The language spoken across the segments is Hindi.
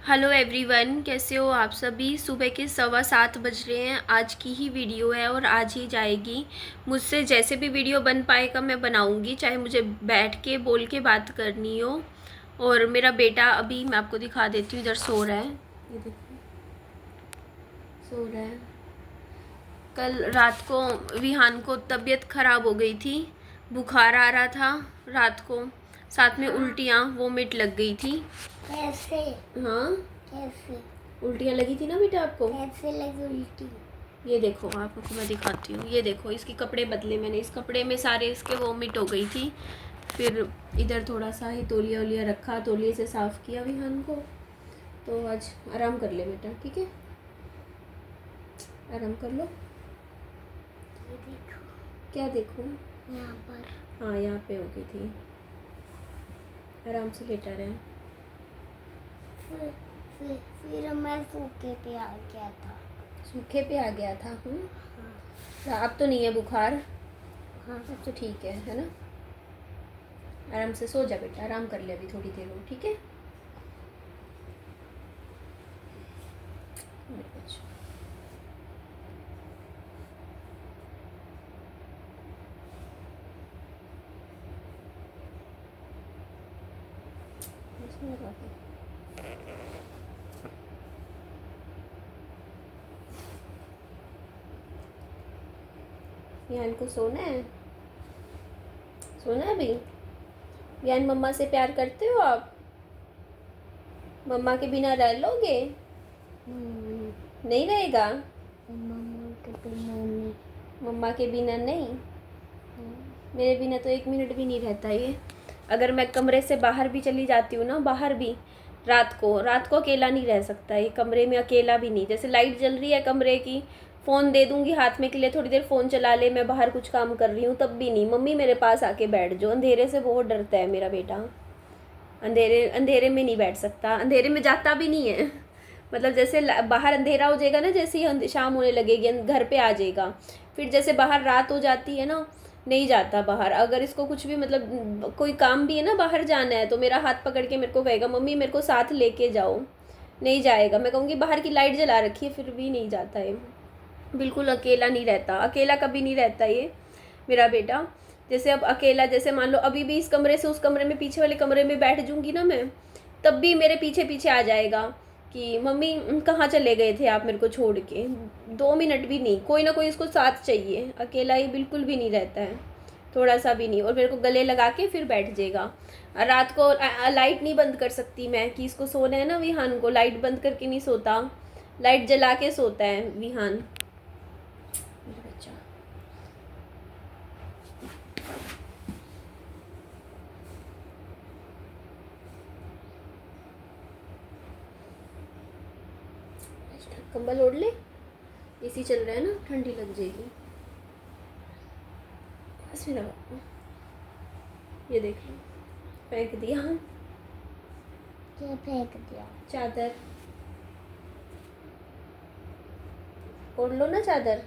हेलो एवरीवन, कैसे हो आप सभी। सुबह के 7:15 बज रहे हैं। आज की ही वीडियो है और आज ही जाएगी। मुझसे जैसे भी वीडियो बन पाएगा मैं बनाऊंगी, चाहे मुझे बैठ के बोल के बात करनी हो। और मेरा बेटा अभी मैं आपको दिखा देती हूँ, इधर सो रहा है। ये देखो, सो रहा है। कल रात को विहान को तबीयत ख़राब हो गई थी, बुखार आ रहा था रात को, साथ में उल्टियाँ वोमिट लग गई थी। कैसे? हाँ, कैसे? उल्टियाँ लगी थी ना बेटा आपको। कैसे लगी उल्टी? ये देखो, आपको मैं दिखाती हूँ। ये देखो, इसके कपड़े बदले मैंने, इस कपड़े में सारे इसके वोमिट हो गई थी। फिर इधर थोड़ा सा ही तौलिया वलिया रखा, तौलिए से साफ़ किया विहान को। तो आज आराम कर ले बेटा, ठीक है, आराम कर लो। ये देखो, क्या देखो? यहाँ पर। हाँ, यहाँ पे हो गई थी। आराम से लेटा रहे। फिर मैं सूखे पे आ गया था। सूखे पे आ गया था। हाँ। अब तो नहीं है बुखार। हाँ। अब तो ठीक है ना। आराम से सो जा बेटा, आराम कर ले अभी थोड़ी देर हो, ठीक है। यान को सोना है, सोना है अभी। यान, मम्मा से प्यार करते हो आप? मम्मा के बिना रह लोगे? नहीं रहेगा। मम्मा के बिना नहीं। मेरे बिना तो 1 मिनट भी नहीं रहता ये। अगर मैं कमरे से बाहर भी चली जाती हूँ ना, बाहर भी रात को अकेला नहीं रह सकता ये, कमरे में अकेला भी नहीं। जैसे लाइट जल रही है कमरे की, फ़ोन दे दूंगी हाथ में के लिए, थोड़ी देर फ़ोन चला ले, मैं बाहर कुछ काम कर रही हूँ, तब भी नहीं, मम्मी मेरे पास आके बैठ जाओ। अंधेरे से बहुत डरता है मेरा बेटा। अंधेरे में नहीं बैठ सकता, अंधेरे में जाता भी नहीं है। मतलब जैसे बाहर अंधेरा हो जाएगा ना, जैसे ही शाम होने लगेगी घर पे आ जाएगा। फिर जैसे बाहर रात हो जाती है ना, नहीं जाता बाहर। अगर इसको कुछ भी मतलब कोई काम भी है ना, बाहर जाना है, तो मेरा हाथ पकड़ के मेरे को कहेगा मम्मी मेरे को साथ लेके जाओ। नहीं जाएगा। मैं कहूँगी बाहर की लाइट जला रखी है, फिर भी नहीं जाता है। बिल्कुल अकेला नहीं रहता, अकेला कभी नहीं रहता ये मेरा बेटा। जैसे अब अकेला, जैसे मान लो अभी भी इस कमरे से उस कमरे में, पीछे वाले कमरे में बैठ जूँगी ना मैं, तब भी मेरे पीछे पीछे आ जाएगा कि मम्मी कहाँ चले गए थे आप मेरे को छोड़ के। 2 मिनट भी नहीं, कोई ना कोई इसको साथ चाहिए। अकेला ही बिल्कुल भी नहीं रहता है, थोड़ा सा भी नहीं। और मेरे को गले लगा के फिर बैठ जाएगा। रात को लाइट नहीं बंद कर सकती मैं, कि इसको सोना है ना विहान को, लाइट बंद करके नहीं सोता, लाइट जला के सोता है विहान मेरा बच्चा। कंबल ओढ़ ले, एसी चल रहा है ना, ठंडी लग जाएगी। बस मेरा बाबू, ये देख लो, फेंक दिया। क्या फेंक दिया? चादर ओढ़ लो ना चादर।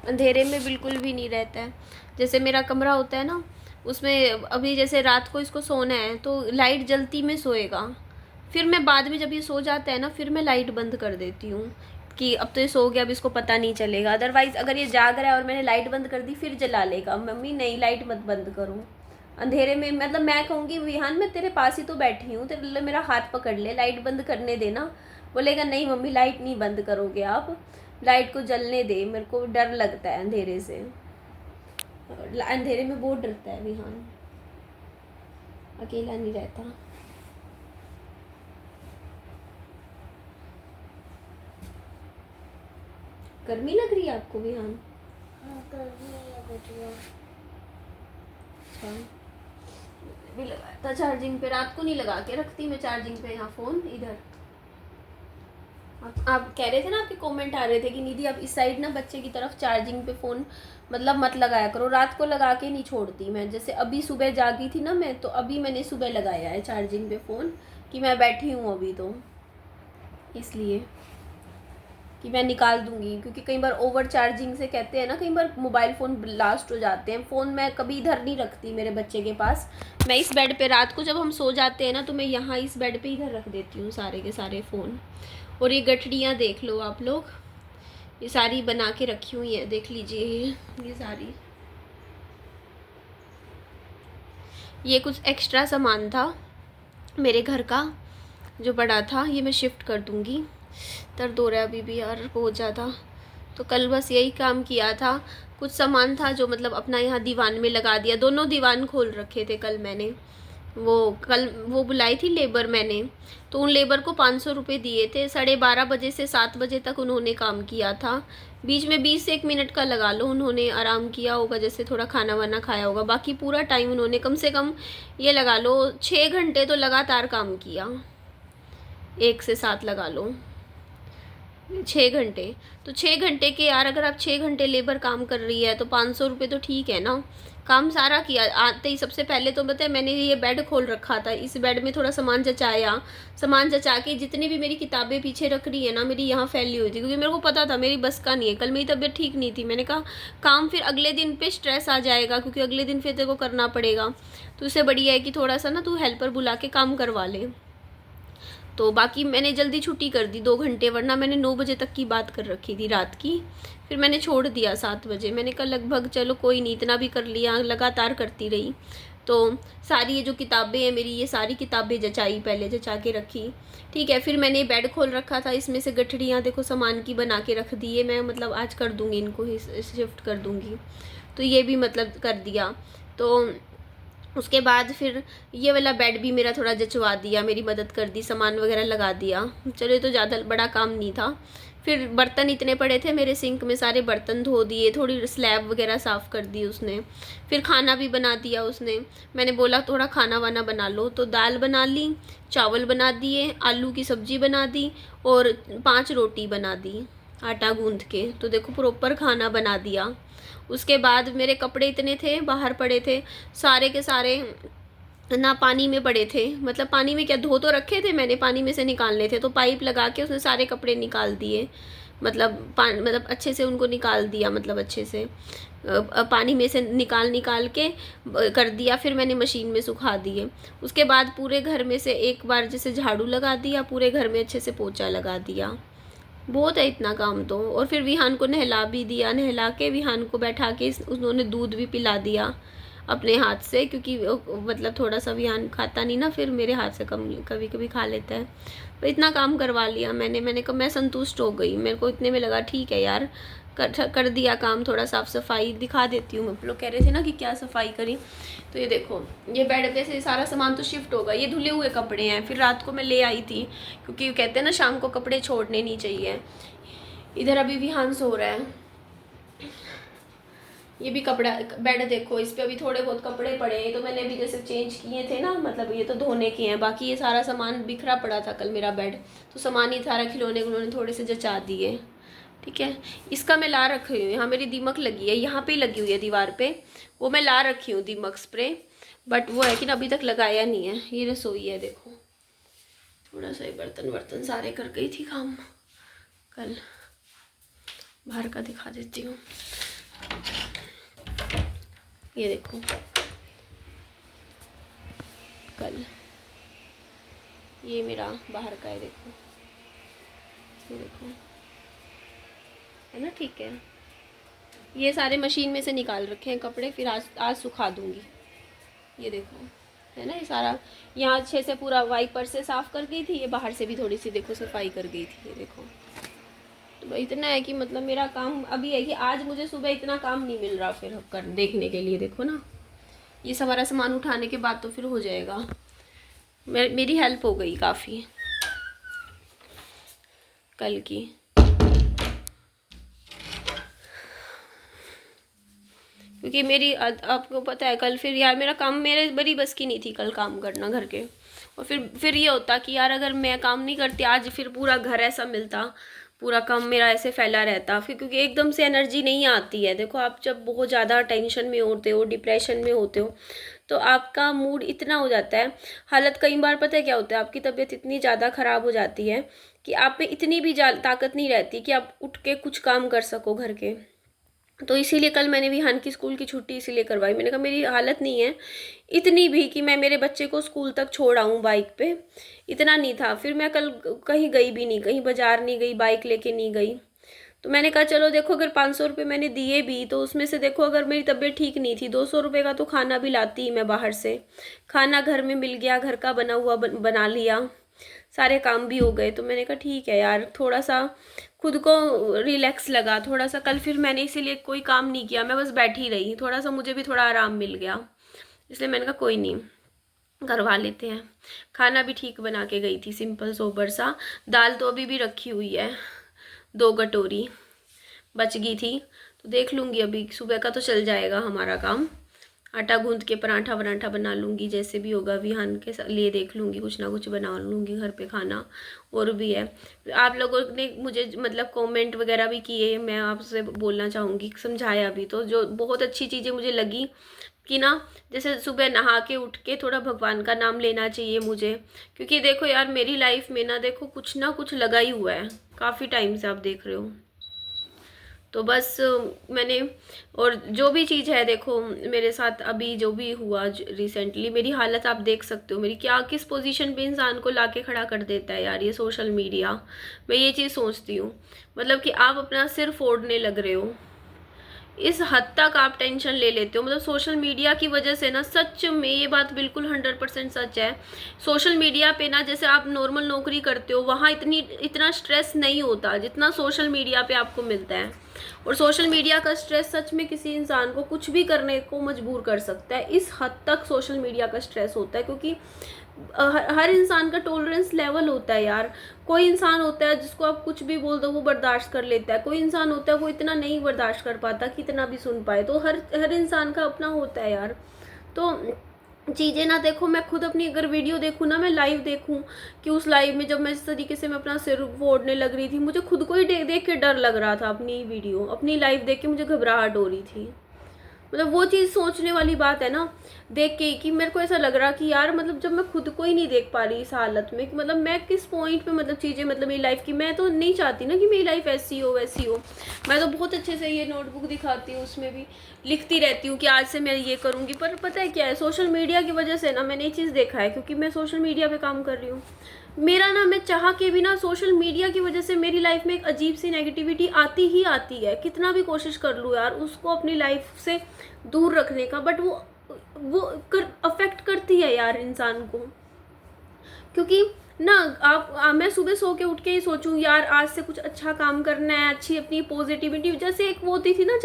अंधेरे में बिल्कुल भी नहीं रहता है। जैसे मेरा कमरा होता है ना, उसमें अभी जैसे रात को इसको सोना है तो लाइट जलती में सोएगा। फिर मैं बाद में जब ये सो जाता है ना, फिर मैं लाइट बंद कर देती हूँ कि अब तो ये सो गया, अब इसको पता नहीं चलेगा। अदरवाइज़ अगर ये जाग रहा है और मैंने लाइट बंद कर दी, फिर जला लेगा, मम्मी नहीं लाइट मत बंद करो अंधेरे में। मतलब मैं कहूँगी विहान मैं तेरे पास ही तो बैठी हूँ, तेरे लिए मेरा हाथ पकड़ ले, लाइट बंद करने देना। बोलेगा नहीं मम्मी लाइट नहीं बंद करोगे आप, लाइट को जलने दे, मेरे को डर लगता है अंधेरे से। अंधेरे में बहुत डरता है विहान, अकेला नहीं रहता। गर्मी लग रही है आपको विहान? हाँ, गर्मी लग रही है। अच्छा, भी लगाया था चार्जिंग पे, रात को नहीं लगा के रखती मैं चार्जिंग पे यहाँ फ़ोन इधर। आप कह रहे थे ना, आपके कमेंट आ रहे थे कि निधि आप इस साइड ना बच्चे की तरफ चार्जिंग पे फ़ोन मतलब मत लगाया करो। रात को लगा के नहीं छोड़ती मैं। जैसे अभी सुबह जागी थी ना मैं, तो अभी मैंने सुबह लगाया है चार्जिंग पे फ़ोन, कि मैं बैठी हूँ अभी तो, इसलिए। कि मैं निकाल दूँगी, क्योंकि कई बार ओवर चार्जिंग से कहते हैं ना, कई बार मोबाइल फ़ोन ब्लास्ट हो जाते हैं। फ़ोन मैं कभी इधर नहीं रखती मेरे बच्चे के पास, मैं इस बेड पे रात को जब हम सो जाते हैं ना, तो मैं यहाँ इस बेड पे इधर रख देती हूँ सारे के सारे फ़ोन। और ये गठड़ियाँ देख लो आप लोग, ये सारी बना के रखी हुई है, देख लीजिए ये सारी। ये कुछ एक्स्ट्रा सामान था मेरे घर का जो बड़ा था, ये मैं शिफ्ट कर दूँगी। दर्द हो रहा है अभी भी यार बहुत ज़्यादा। तो कल बस यही काम किया था। कुछ सामान था जो मतलब अपना यहाँ दीवान में लगा दिया, दोनों दीवान खोल रखे थे कल मैंने। कल वो बुलाई थी लेबर मैंने, तो उन लेबर को 500 रुपये दिए थे। 12:30 बजे से 7 बजे तक उन्होंने काम किया था। बीच में 20 से 1 मिनट का लगा लो उन्होंने आराम किया होगा, जैसे थोड़ा खाना वाना खाया होगा। बाकी पूरा टाइम उन्होंने कम से कम ये लगा लो 6 घंटे तो लगातार काम किया। 1 से 7 लगा लो 6 घंटे। तो 6 घंटे के यार, अगर आप 6 घंटे लेबर काम कर रही है तो 500 रुपये तो ठीक है ना। काम सारा किया। आते ही सबसे पहले तो बताए मैंने ये बेड खोल रखा था, इस बेड में थोड़ा सामान जचाया, सामान जचा के जितनी भी मेरी किताबें पीछे रख रही है ना, मेरी यहाँ फैली हुई थी, क्योंकि मेरे को पता था मेरी बस का नहीं है। कल मेरी तबीयत ठीक नहीं थी, मैंने कहा काम फिर अगले दिन पे स्ट्रेस आ जाएगा, क्योंकि अगले दिन फिर तेरे को करना पड़ेगा। तो उससे बढ़िया है कि थोड़ा सा ना तू हेल्पर बुला के काम करवा ले। तो बाकी मैंने जल्दी छुट्टी कर दी 2 घंटे, वरना मैंने 9 बजे तक की बात कर रखी थी रात की। फिर मैंने छोड़ दिया 7 बजे। मैंने कहा लगभग चलो कोई नहीं, इतना भी कर लिया, लगातार करती रही। तो सारी ये जो किताबें हैं मेरी, ये सारी किताबें जचाई, पहले जचा के रखी। ठीक है, फिर मैंने बेड खोल रखा था, इसमें से गठड़ियाँ देखो सामान की बना के रख दी है। मैं मतलब आज कर दूँगी, इनको ही शिफ्ट कर दूँगी। तो ये भी मतलब कर दिया। तो उसके बाद फिर ये वाला बेड भी मेरा थोड़ा जचवा दिया, मेरी मदद कर दी, सामान वगैरह लगा दिया। चलो ये तो ज़्यादा बड़ा काम नहीं था। फिर बर्तन इतने पड़े थे मेरे सिंक में, सारे बर्तन धो दिए, थोड़ी स्लैब वगैरह साफ़ कर दी उसने। फिर खाना भी बना दिया उसने। मैंने बोला थोड़ा खाना वाना बना लो, तो दाल बना ली, चावल बना दिए, आलू की सब्ज़ी बना दी और 5 रोटी बना दी आटा गूँध के। तो देखो प्रॉपर खाना बना दिया। उसके बाद मेरे कपड़े इतने थे बाहर पड़े थे, सारे के सारे ना पानी में पड़े थे, मतलब पानी में क्या, धो तो रखे थे मैंने, पानी में से निकालने थे। तो पाइप लगा के उसने सारे कपड़े निकाल दिए, मतलब अच्छे से उनको निकाल दिया, मतलब अच्छे से पानी में से निकाल के कर दिया। फिर मैंने मशीन में सुखा दिए। उसके बाद पूरे घर में से एक बार जैसे झाड़ू लगा दिया, पूरे घर में अच्छे से पोछा लगा दिया। बहुत है इतना काम तो। और फिर विहान को नहला भी दिया, नहला के विहान को बैठा के उन्होंने दूध भी पिला दिया अपने हाथ से, क्योंकि मतलब थोड़ा सा विहान खाता नहीं ना, फिर मेरे हाथ से कभी कभी खा लेता है। तो इतना काम करवा लिया मैंने कहा मैं संतुष्ट हो गई। मेरे को इतने में लगा ठीक है यार, कर दिया काम। थोड़ा साफ़ सफाई दिखा देती हूँ। आप लोग कह रहे थे ना कि क्या सफाई करी, तो ये देखो ये बेड पे से सारा सामान तो शिफ्ट होगा। ये धुले हुए कपड़े हैं, फिर रात को मैं ले आई थी, क्योंकि कहते हैं ना शाम को कपड़े छोड़ने नहीं चाहिए। इधर अभी विहान सो रहा है। ये भी कपड़ा बेड देखो, इस पे अभी थोड़े बहुत कपड़े पड़े हैं, तो मैंने अभी जैसे चेंज किए थे ना, मतलब ये तो धोने के हैं। बाकी ये सारा सामान बिखरा पड़ा था कल मेरा बेड, तो सामान ही सारा खिलौने उन्होंने थोड़े से जचा दिए। ठीक है, इसका मैं ला रखी हूँ, यहाँ मेरी दीमक लगी है, यहाँ पे ही लगी हुई है दीवार पे, वो मैं ला रखी हूँ दीमक स्प्रे। बट वो है कि ना अभी तक लगाया नहीं है। ये रसोई है देखो, थोड़ा सा बर्तन सारे कर गई थी काम कल। बाहर का दिखा देती हूँ, ये देखो कल ये मेरा बाहर का है, देखो ये देखो, है ना। ठीक है, ये सारे मशीन में से निकाल रखे हैं कपड़े, फिर आज सुखा दूंगी। ये देखो है ना, ये सारा यहाँ अच्छे से पूरा वाइपर से साफ़ कर गई थी। ये बाहर से भी थोड़ी सी देखो सफाई कर गई थी, ये देखो। तो इतना है कि मतलब मेरा काम अभी है कि आज मुझे सुबह इतना काम नहीं मिल रहा फिर कर देखने के लिए। देखो ना, ये सारा सामान उठाने के बाद तो फिर हो जाएगा। मेरी हेल्प हो गई काफ़ी कल की, क्योंकि मेरी आपको पता है कल फिर यार मेरा काम मेरे बड़ी बस की नहीं थी कल काम करना घर के। और फिर ये होता कि यार अगर मैं काम नहीं करती आज, फिर पूरा घर ऐसा मिलता, पूरा काम मेरा ऐसे फैला रहता फिर, क्योंकि एकदम से एनर्जी नहीं आती है। देखो आप जब बहुत ज़्यादा टेंशन में होते हो, डिप्रेशन में होते हो, तो आपका मूड इतना हो जाता है, हालत कई बार पता है क्या होता है, आपकी तबीयत इतनी ज़्यादा ख़राब हो जाती है कि आप में इतनी भी ताकत नहीं रहती कि आप उठ के कुछ काम कर सको घर के। तो इसीलिए कल मैंने विहान की स्कूल की छुट्टी इसीलिए करवाई। मैंने कहा मेरी हालत नहीं है इतनी भी कि मैं मेरे बच्चे को स्कूल तक छोड़ आऊँ बाइक पे, इतना नहीं था। फिर मैं कल कहीं गई भी नहीं, कहीं बाजार नहीं गई, बाइक लेके नहीं गई। तो मैंने कहा चलो देखो, अगर 500 रुपये मैंने दिए भी तो उसमें से देखो, अगर मेरी तबीयत ठीक नहीं थी 200 रुपये का तो खाना भी लाती मैं बाहर से, खाना घर में मिल गया, घर का बना हुआ बना लिया, सारे काम भी हो गए। तो मैंने कहा ठीक है यार, थोड़ा सा खुद को रिलैक्स लगा थोड़ा सा। कल फिर मैंने इसीलिए कोई काम नहीं किया, मैं बस बैठी रही, थोड़ा सा मुझे भी थोड़ा आराम मिल गया। इसलिए मैंने कहा कोई नहीं, करवा लेते हैं। खाना भी ठीक बना के गई थी, सिंपल सोबर सा। दाल तो अभी भी रखी हुई है, 2 कटोरी बच गई थी, तो देख लूँगी अभी सुबह का तो चल जाएगा हमारा काम। आटा गूंद के पराठा वराठा बना लूँगी, जैसे भी होगा विहान के लिए देख लूँगी, कुछ ना कुछ बना लूँगी घर पे खाना। और भी है, आप लोगों ने मुझे मतलब कमेंट वगैरह भी किए, मैं आपसे बोलना चाहूँगी, समझाया भी, तो जो बहुत अच्छी चीज़ें मुझे लगी कि ना, जैसे सुबह नहा के उठ के थोड़ा भगवान का नाम लेना चाहिए मुझे। क्योंकि देखो यार, मेरी लाइफ में ना देखो कुछ ना कुछ लगा ही हुआ है काफ़ी टाइम से, आप देख रहे हो। तो बस मैंने, और जो भी चीज़ है देखो मेरे साथ अभी जो भी हुआ रिसेंटली, मेरी हालत आप देख सकते हो, मेरी क्या किस पोजीशन पे इंसान को लाके खड़ा कर देता है यार ये सोशल मीडिया। मैं ये चीज़ सोचती हूँ, मतलब कि आप अपना सिर फोड़ने लग रहे हो, इस हद तक आप टेंशन ले लेते हो। मतलब सोशल मीडिया की वजह से ना, सच में ये बात बिल्कुल 100% सच है। सोशल मीडिया पे ना, जैसे आप नॉर्मल नौकरी करते हो वहाँ इतना स्ट्रेस नहीं होता जितना सोशल मीडिया पे आपको मिलता है। और सोशल मीडिया का स्ट्रेस सच में किसी इंसान को कुछ भी करने को मजबूर कर सकता है, इस हद तक सोशल मीडिया का स्ट्रेस होता है। क्योंकि हर इंसान का टॉलरेंस लेवल होता है यार। कोई इंसान होता है जिसको आप कुछ भी बोल दो वो बर्दाश्त कर लेता है, कोई इंसान होता है वो इतना नहीं बर्दाश्त कर पाता कि इतना भी सुन पाए। तो हर इंसान का अपना होता है यार। तो चीज़ें ना देखो, मैं खुद अपनी अगर वीडियो देखूँ ना, मैं लाइव देखूँ कि उस लाइव में जब मैं इस तरीके से मैं अपना सिर फोड़ने लग रही थी, मुझे खुद को ही देख के डर लग रहा था। अपनी वीडियो, अपनी लाइव देख के मुझे घबराहट हो रही थी। मतलब वो चीज़ सोचने वाली बात है ना, देख के कि मेरे को ऐसा लग रहा कि यार, मतलब जब मैं खुद को ही नहीं देख पा रही इस हालत में कि मतलब मैं किस पॉइंट पे, मतलब चीज़ें, मतलब मेरी लाइफ की, मैं तो नहीं चाहती ना कि मेरी लाइफ ऐसी हो वैसी हो। मैं तो बहुत अच्छे से ये नोटबुक दिखाती हूँ, उसमें भी लिखती रहती हूँ कि आज से मैं ये करूँगी। पर पता है क्या है, सोशल मीडिया की वजह से ना मैंने ये चीज़ देखा है, क्योंकि मैं सोशल मीडिया पे काम कर रही हूँ, मेरा ना, मैं चाह के भी ना, सोशल मीडिया की वजह से मेरी लाइफ में एक अजीब सी नेगेटिविटी आती ही आती है। कितना भी कोशिश कर लूँ यार उसको अपनी लाइफ से दूर रखने का, बट वो अफेक्ट करती है यार इंसान को। क्योंकि ना मैं सुबह सो के उठ के ही सोचूं यार आज से कुछ अच्छा काम करना है, अच्छी अपनी पॉजिटिविटी, जैसे एक वो होती थी ना,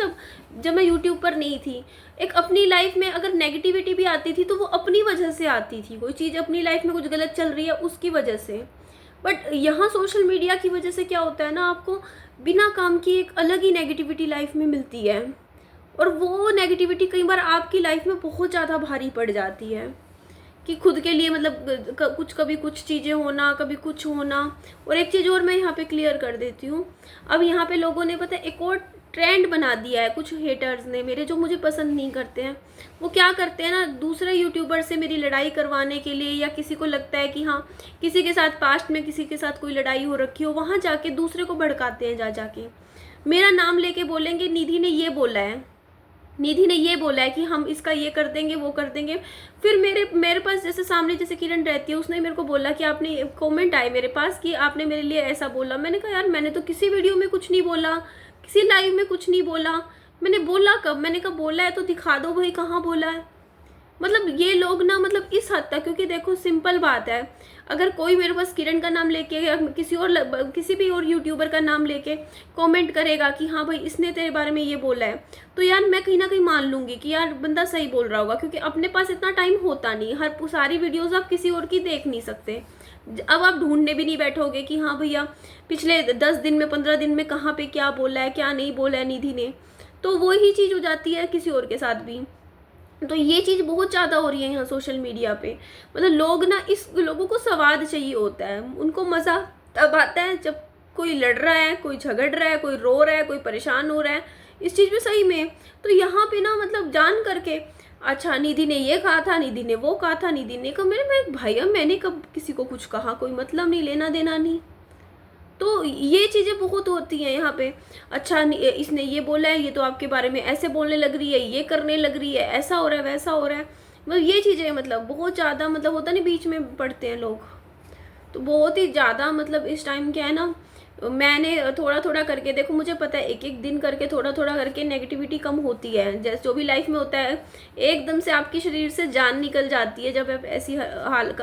जब मैं यूट्यूब पर नहीं थी, एक अपनी लाइफ में अगर नेगेटिविटी भी आती थी तो वो अपनी वजह से आती थी, कोई चीज़ अपनी लाइफ में कुछ गलत चल रही है उसकी वजह से। बट यहाँ सोशल मीडिया की वजह से क्या होता है ना, आपको बिना काम की एक अलग ही नेगेटिविटी लाइफ में मिलती है, और वो नेगेटिविटी कई बार आपकी लाइफ में बहुत ज़्यादा भारी पड़ जाती है कि खुद के लिए, मतलब कभी कुछ चीज़ें होना, कभी कुछ होना। और एक चीज़ और मैं यहाँ पे क्लियर कर देती हूँ, अब यहाँ पे लोगों ने पता है एक और ट्रेंड बना दिया है, कुछ हेटर्स ने मेरे, जो मुझे पसंद नहीं करते हैं, वो क्या करते हैं ना, दूसरे यूट्यूबर से मेरी लड़ाई करवाने के लिए, या किसी को लगता है कि हाँ किसी के साथ पास्ट में किसी के साथ कोई लड़ाई हो रखी हो, वहाँ जाके दूसरे को भड़काते हैं, जाके मेरा नाम लेके बोलेंगे निधि ने ये बोला है, निधि ने ये बोला है कि हम इसका ये कर देंगे वो कर देंगे। फिर मेरे पास जैसे सामने जैसे किरण रहती है, उसने मेरे को बोला कि आपने, कमेंट आए मेरे पास कि आपने मेरे लिए ऐसा बोला। मैंने कहा यार मैंने तो किसी वीडियो में कुछ नहीं बोला, किसी लाइव में कुछ नहीं बोला। मैंने बोला कब? मैंने कहा बोला है तो दिखा दो भाई कहाँ बोला है। मतलब ये लोग ना, मतलब इस हद तक, क्योंकि देखो सिंपल बात है, अगर कोई मेरे पास किरण का नाम लेके या किसी भी और यूट्यूबर का नाम लेके कमेंट करेगा कि हाँ भाई इसने तेरे बारे में ये बोला है, तो यार मैं कहीं ना कहीं मान लूँगी कि यार बंदा सही बोल रहा होगा, क्योंकि अपने पास इतना टाइम होता नहीं, हर सारी वीडियोज़ आप किसी और की देख नहीं सकते। अब आप ढूंढने भी नहीं बैठोगे कि हाँ भैया पिछले 10 दिन में 15 दिन में कहाँ पे क्या बोला है क्या नहीं बोला है निधि ने, तो वही चीज़ हो जाती है किसी और के साथ भी। तो ये चीज़ बहुत ज़्यादा हो रही है यहाँ सोशल मीडिया पे। मतलब लोगों को स्वाद चाहिए होता है, उनको मज़ा तब आता है जब कोई लड़ रहा है, कोई झगड़ रहा है, कोई रो रहा है, कोई परेशान हो रहा है इस चीज़ में सही में। तो यहाँ पे ना, मतलब जान करके, अच्छा निधि ने ये कहा था, निधि ने वो कहा था, निधि ने कहा, मैं भाई मैंने कब किसी को कुछ कहा, कोई मतलब नहीं, लेना देना नहीं। तो ये चीज़ें बहुत होती हैं यहाँ पे। अच्छा इसने ये बोला है, ये तो आपके बारे में ऐसे बोलने लग रही है, ये करने लग रही है, ऐसा हो रहा है, वैसा हो रहा है। मतलब ये चीज़ें मतलब बहुत ज़्यादा मतलब होता नहीं, बीच में पड़ते हैं लोग। तो बहुत ही ज़्यादा मतलब इस टाइम क्या है ना, मैंने थोड़ा थोड़ा करके देखो, मुझे पता है एक एक दिन करके थोड़ा थोड़ा करके नेगेटिविटी कम होती है। जैसे जो भी लाइफ में होता है, एकदम से आपके शरीर से जान निकल जाती है जब आप ऐसी हाल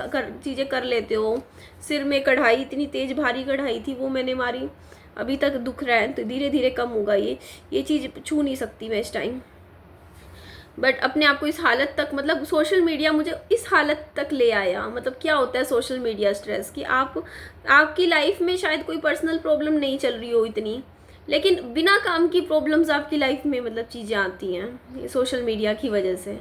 चीज़ें कर लेते हो। सिर में कढ़ाई, इतनी तेज़ भारी कढ़ाई थी वो मैंने मारी, अभी तक दुख रहा है, तो धीरे धीरे कम होगा। ये चीज़ छू नहीं सकती मैं इस टाइम। बट अपने आप को इस हालत तक, मतलब सोशल मीडिया मुझे इस हालत तक ले आया। मतलब क्या होता है सोशल मीडिया स्ट्रेस, कि आपकी लाइफ में शायद कोई पर्सनल प्रॉब्लम नहीं चल रही हो इतनी, लेकिन बिना काम की प्रॉब्लम्स आपकी लाइफ में मतलब चीज़ें आती हैं सोशल मीडिया की वजह से।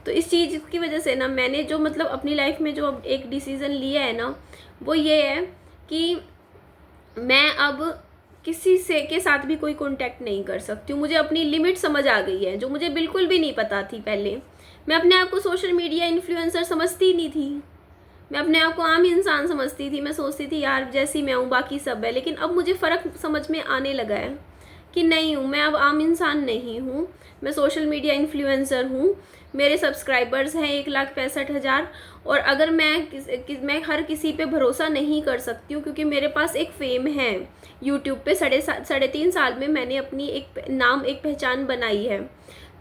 तो इस चीज़ की वजह से ना मैंने जो मतलब अपनी लाइफ में जो एक डिसीज़न लिया है ना, वो ये है कि मैं अब किसी से के साथ भी कोई कांटेक्ट नहीं कर सकती हूँ। मुझे अपनी लिमिट समझ आ गई है, जो मुझे बिल्कुल भी नहीं पता थी पहले। मैं अपने आप को सोशल मीडिया इन्फ्लुएंसर समझती ही नहीं थी, मैं अपने आप को आम इंसान समझती थी। मैं सोचती थी यार जैसी मैं हूँ बाकी सब है, लेकिन अब मुझे फ़र्क समझ में आने लगा है कि नहीं हूँ, मैं अब आम इंसान नहीं हूँ, मैं सोशल मीडिया इन्फ्लुएंसर हूँ। मेरे सब्सक्राइबर्स हैं 1,65,000, और अगर मैं हर किसी पे भरोसा नहीं कर सकती हूँ, क्योंकि मेरे पास एक फेम है यूट्यूब पे। 3.5 साल में मैंने अपनी एक नाम, एक पहचान बनाई है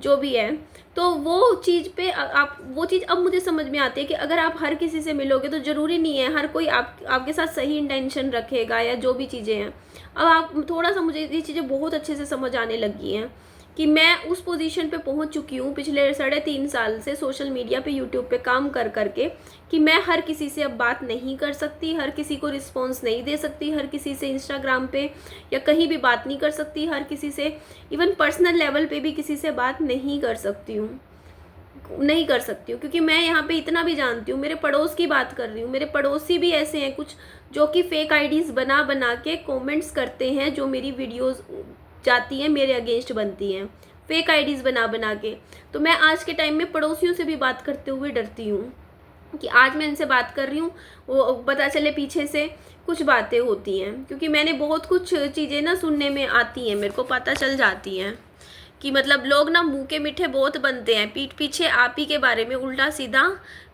जो भी है। तो वो चीज़ पे आप, वो चीज़ अब मुझे समझ में आती है कि अगर आप हर किसी से मिलोगे तो ज़रूरी नहीं है हर कोई आपके साथ सही इंटेंशन रखेगा, या जो भी चीज़ें हैं। अब आप थोड़ा सा, मुझे ये चीज़ें बहुत अच्छे से समझ आने लगी हैं कि मैं उस पोजीशन पे पहुंच चुकी हूँ पिछले 3.5 साल से सोशल मीडिया पे, यूट्यूब पे काम कर करके, कि मैं हर किसी से अब बात नहीं कर सकती, हर किसी को रिस्पॉन्स नहीं दे सकती, हर किसी से इंस्टाग्राम पे या कहीं भी बात नहीं कर सकती, हर किसी से इवन पर्सनल लेवल पे भी किसी से बात नहीं कर सकती हूँ, क्योंकि मैं यहाँ पे इतना भी जानती हूँ। मेरे पड़ोस की बात कर रही हूँ, मेरे पड़ोसी भी ऐसे हैं कुछ जो कि फेक आईडीज़ बना बना के कमेंट्स करते हैं, जो मेरी वीडियोस जाती हैं मेरे अगेंस्ट बनती हैं, फेक आईडीज़ बना बना के। तो मैं आज के टाइम में पड़ोसियों से भी बात करते हुए डरती हूँ कि आज मैं इनसे बात कर रही हूँ, वो पता चले पीछे से कुछ बातें होती हैं, क्योंकि मैंने बहुत कुछ चीज़ें ना सुनने में आती हैं, मेरे को पता चल जाती हैं कि मतलब लोग ना मुंह के मीठे बहुत बनते हैं, पीठ पीछे आप ही के बारे में उल्टा सीधा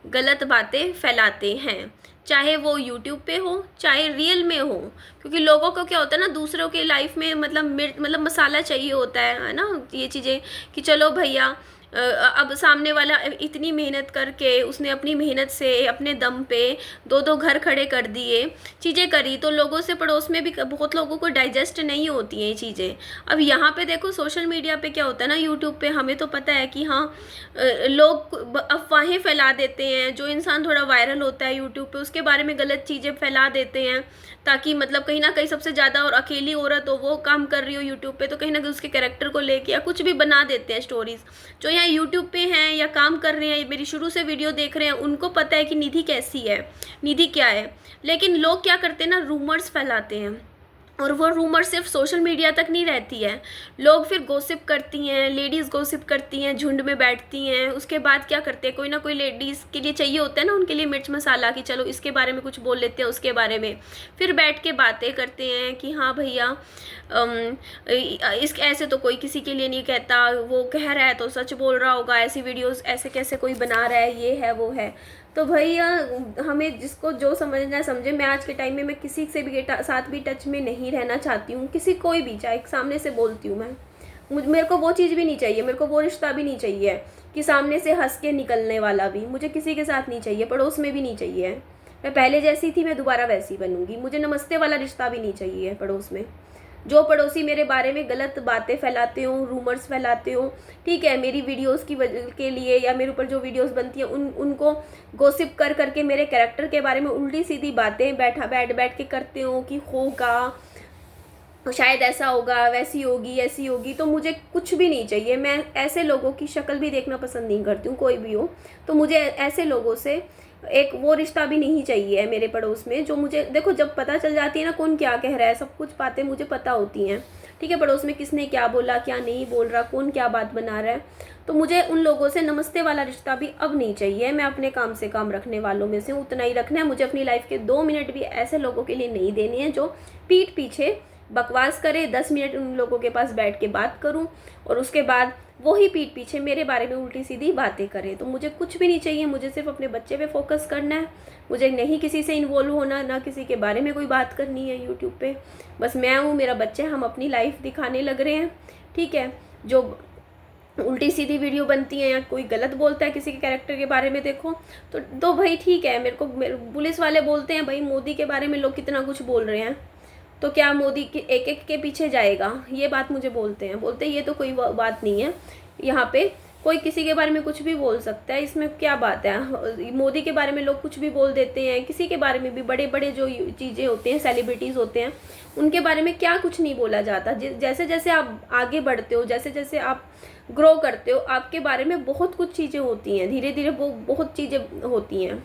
गलत बातें फैलाते हैं, चाहे वो यूट्यूब पे हो चाहे रियल में हो। क्योंकि लोगों को क्या होता है ना, दूसरों के लाइफ में मतलब मसाला चाहिए होता है ना, ये चीज़ें कि चलो भैया अब सामने वाला इतनी मेहनत करके, उसने अपनी मेहनत से अपने दम पे 2-2 घर खड़े कर दिए, चीज़ें करी, तो लोगों से पड़ोस में भी बहुत लोगों को डाइजेस्ट नहीं होती हैं ये चीज़ें। अब यहाँ पे देखो सोशल मीडिया पे क्या होता है ना, यूट्यूब पे हमें तो पता है कि हाँ लोग अफवाहें फैला देते हैं। जो इंसान थोड़ा वायरल होता है यूट्यूब पे, उसके बारे में गलत चीज़ें फैला देते हैं, ताकि मतलब कहीं ना कहीं सबसे ज़्यादा, और अकेली औरत हो वो काम कर रही हो यूट्यूब पे, तो कहीं ना कहीं उसके कैरेक्टर को लेके या कुछ भी बना देते हैं स्टोरीज। जो यहाँ यूट्यूब पे हैं या काम कर रहे हैं, मेरी शुरू से वीडियो देख रहे हैं, उनको पता है कि निधि कैसी है, निधि क्या है। लेकिन लोग क्या करते हैं ना, रूमर्स फैलाते हैं, और वो रूमर सिर्फ सोशल मीडिया तक नहीं रहती है। लोग फिर गॉसिप करती हैं, लेडीज़ गॉसिप करती हैं, झुंड में बैठती हैं, उसके बाद क्या करते हैं, कोई ना कोई लेडीज़ के लिए चाहिए होता है ना उनके लिए मिर्च मसाला, कि चलो इसके बारे में कुछ बोल लेते हैं, उसके बारे में फिर बैठ के बातें करते हैं कि हाँ भैया इस ऐसे तो कोई किसी के लिए नहीं कहता, वो कह रहा है तो सच बोल रहा होगा, ऐसी वीडियोस ऐसे कैसे कोई बना रहा है, ये है वो है। तो भैया हमें जिसको जो समझना है समझे। मैं आज के टाइम में मैं किसी से भी साथ भी टच में नहीं रहना चाहती हूँ, किसी कोई भी, चाहे सामने से बोलती हूँ मैं, मेरे को वो चीज़ भी नहीं चाहिए, मेरे को वो रिश्ता भी नहीं चाहिए कि सामने से हंस के निकलने वाला भी मुझे किसी के साथ नहीं चाहिए, पड़ोस में भी नहीं चाहिए। मैं पहले जैसी थी मैं दोबारा वैसी बनूंगी, मुझे नमस्ते वाला रिश्ता भी नहीं चाहिए पड़ोस में। जो पड़ोसी मेरे बारे में गलत बातें फैलाते हो, रूमर्स फैलाते हो, ठीक है, मेरी वीडियोस की वजह के लिए या मेरे ऊपर जो वीडियोस बनती हैं उनको गॉसिप कर करके मेरे कैरेक्टर के बारे में उल्टी सीधी बातें बैठ के करते हो कि होगा शायद ऐसा होगा, वैसी होगी, ऐसी होगी, तो मुझे कुछ भी नहीं चाहिए। मैं ऐसे लोगों की शक्ल भी देखना पसंद नहीं करती हूँ, कोई भी हो। तो मुझे ऐसे लोगों से एक वो रिश्ता भी नहीं चाहिए मेरे पड़ोस में, जो मुझे देखो जब पता चल जाती है ना कौन क्या कह रहा है, सब कुछ बातें मुझे पता होती हैं, ठीक है, पड़ोस में किसने क्या बोला, क्या नहीं बोल रहा, कौन क्या बात बना रहा है। तो मुझे उन लोगों से नमस्ते वाला रिश्ता भी अब नहीं चाहिए। मैं अपने काम से काम रखने वालों में से उतना ही रखना है। मुझे अपनी लाइफ के 2 मिनट भी ऐसे लोगों के लिए नहीं देने हैं जो पीठ पीछे बकवास करे। 10 मिनट उन लोगों के पास बैठ के बात करूं और उसके बाद वही पीठ पीछे मेरे बारे में उल्टी सीधी बातें करे। तो मुझे कुछ भी नहीं चाहिए, मुझे सिर्फ अपने बच्चे पे फोकस करना है। मुझे नहीं किसी से इन्वॉल्व होना, ना किसी के बारे में कोई बात करनी है यूट्यूब पे। बस मैं हूँ, मेरा बच्चा, हम अपनी लाइफ दिखाने लग रहे हैं। ठीक है, जो उल्टी सीधी वीडियो बनती है या कोई गलत बोलता है किसी के कैरेक्टर के बारे में देखो तो भाई ठीक है। मेरे पुलिस वाले बोलते हैं भाई मोदी के बारे में लोग कितना कुछ बोल रहे हैं, तो क्या मोदी के एक एक के पीछे जाएगा, ये बात मुझे बोलते हैं ये तो कोई बात नहीं है। यहाँ पे कोई किसी के बारे में कुछ भी बोल सकता है, इसमें क्या बात है। मोदी के बारे में लोग कुछ भी बोल देते हैं, किसी के बारे में भी, बड़े बड़े जो चीज़ें होते हैं, सेलिब्रिटीज़ होते हैं, उनके बारे में क्या कुछ नहीं बोला जाता। जैसे जैसे आप आगे बढ़ते हो, जैसे जैसे आप ग्रो करते हो, आपके बारे में बहुत कुछ चीज़ें होती हैं, धीरे धीरे वो बहुत चीज़ें होती हैं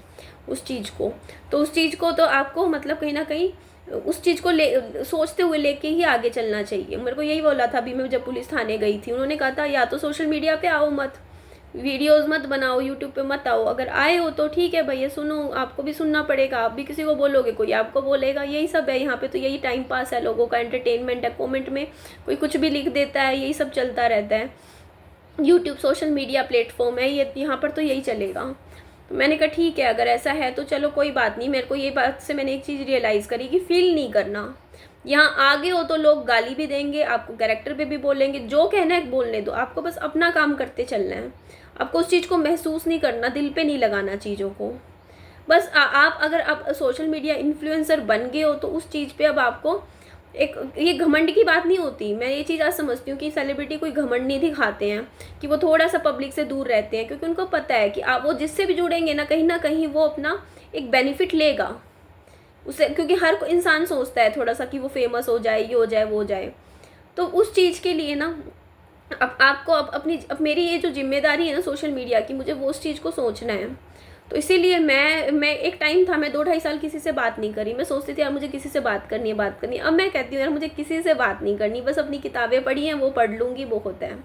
उस चीज़ को। तो उस चीज़ को तो आपको मतलब कहीं ना कहीं उस चीज़ को सोचते हुए लेके ही आगे चलना चाहिए। मेरे को यही बोला था अभी मैं जब पुलिस थाने गई थी, उन्होंने कहा था या तो सोशल मीडिया पे आओ मत, वीडियोस मत बनाओ, यूट्यूब पे मत आओ। अगर आए हो तो ठीक है भैया, सुनो, आपको भी सुनना पड़ेगा, आप भी किसी को बोलोगे, कोई आपको बोलेगा, यही सब है यहाँ पे। तो यही टाइम पास है, लोगों का एंटरटेनमेंट है। कॉमेंट में कोई कुछ भी लिख देता है, यही सब चलता रहता है। यूट्यूब सोशल मीडिया प्लेटफॉर्म है ये, यहाँ पर तो यही चलेगा। तो मैंने कहा ठीक है, अगर ऐसा है तो चलो कोई बात नहीं। मेरे को ये बात से मैंने एक चीज़ रियलाइज़ करी कि फील नहीं करना। यहाँ आगे हो तो लोग गाली भी देंगे, आपको कैरेक्टर पे भी बोलेंगे, जो कहना है बोलने दो, आपको बस अपना काम करते चलना है। आपको उस चीज़ को महसूस नहीं करना, दिल पे नहीं लगाना चीज़ों को। बस आप अगर आप सोशल मीडिया इन्फ्लुएंसर बन गए हो तो उस चीज़ पे अब आपको एक ये घमंड की बात नहीं होती। मैं ये चीज़ आज समझती हूँ कि सेलिब्रिटी कोई घमंड नहीं दिखाते हैं, कि वो थोड़ा सा पब्लिक से दूर रहते हैं, क्योंकि उनको पता है कि आप वो जिससे भी जुड़ेंगे ना कहीं वो अपना एक बेनिफिट लेगा उसे, क्योंकि हर इंसान सोचता है थोड़ा सा कि वो फेमस हो जाए, ये हो जाए, वो हो जाए। तो उस चीज़ के लिए ना अब आपको अब मेरी ये जो जिम्मेदारी है ना सोशल मीडिया की, मुझे वो उस चीज़ को सोचना है। तो इसीलिए मैं एक टाइम था, मैं 2-2.5 साल किसी से बात नहीं करी। मैं सोचती थी यार मुझे किसी से बात करनी है। अब मैं कहती हूँ यार मुझे किसी से बात नहीं करनी, बस अपनी किताबें पढ़ी हैं वो पढ़ लूँगी, बहुत है,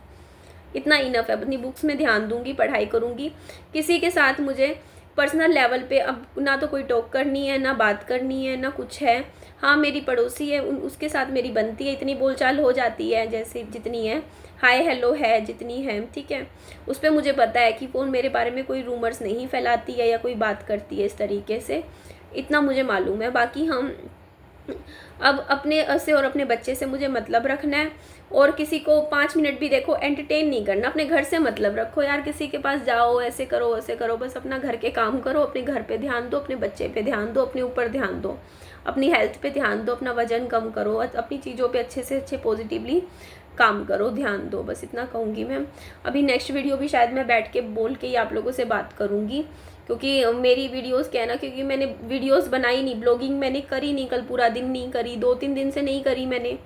इतना इनफ है। अपनी बुक्स में ध्यान दूँगी, पढ़ाई करूँगी। किसी के साथ मुझे पर्सनल लेवल पे अब ना तो कोई टॉक करनी है, ना बात करनी है, ना कुछ है। हाँ, मेरी पड़ोसी है, उसके साथ मेरी बनती है, इतनी बोलचाल हो जाती है जैसे जितनी है, हाय हेलो है जितनी है, ठीक है। उस पर मुझे पता है कि कौन मेरे बारे में कोई रूमर्स नहीं फैलाती है या कोई बात करती है इस तरीके से, इतना मुझे मालूम है। बाकी हम अब अपने से और अपने बच्चे से मुझे मतलब रखना है, और किसी को 5 मिनट भी देखो एंटरटेन नहीं करना। अपने घर से मतलब रखो यार, किसी के पास जाओ ऐसे करो वैसे करो, बस अपना घर के काम करो, अपने घर पे ध्यान दो, अपने बच्चे पे ध्यान दो, अपने ऊपर ध्यान दो, अपनी हेल्थ पे ध्यान दो, अपना वजन कम करो, अपनी चीज़ों पे अच्छे से अच्छे पॉजिटिवली काम करो, ध्यान दो, बस इतना कहूँगी मैं। अभी नेक्स्ट वीडियो भी शायद मैं बैठ के बोल के ही आप लोगों से बात करूँगी, क्योंकि मेरी वीडियोस क्या है ना, क्योंकि मैंने वीडियोस बनाई नहीं, ब्लॉगिंग मैंने करी नहीं, कल पूरा दिन नहीं करी, 2-3 दिन से नहीं करी मैंने।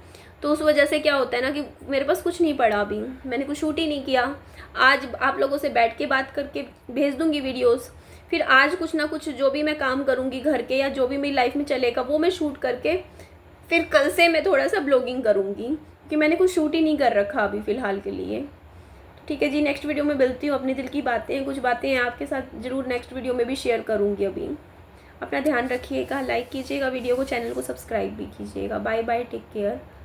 तो उस वजह से क्या होता है ना कि मेरे पास कुछ नहीं पड़ा, अभी मैंने कुछ शूट ही नहीं किया। आज आप लोगों से बैठ के बात करके भेज दूँगी वीडियोज़, फिर आज कुछ ना कुछ जो भी मैं काम करूँगी घर के या जो भी मेरी लाइफ में चलेगा वो मैं शूट करके फिर कल से मैं थोड़ा सा ब्लॉगिंग करूँगी, कि मैंने कुछ शूट ही नहीं कर रखा अभी फ़िलहाल के लिए। ठीक है जी, नेक्स्ट वीडियो में मिलती हूँ। अपने दिल की बातें, कुछ बातें हैं आपके साथ ज़रूर नेक्स्ट वीडियो में भी शेयर करूँगी। अभी अपना ध्यान रखिएगा, लाइक कीजिएगा वीडियो को, चैनल को सब्सक्राइब भी कीजिएगा। Bye bye, take care.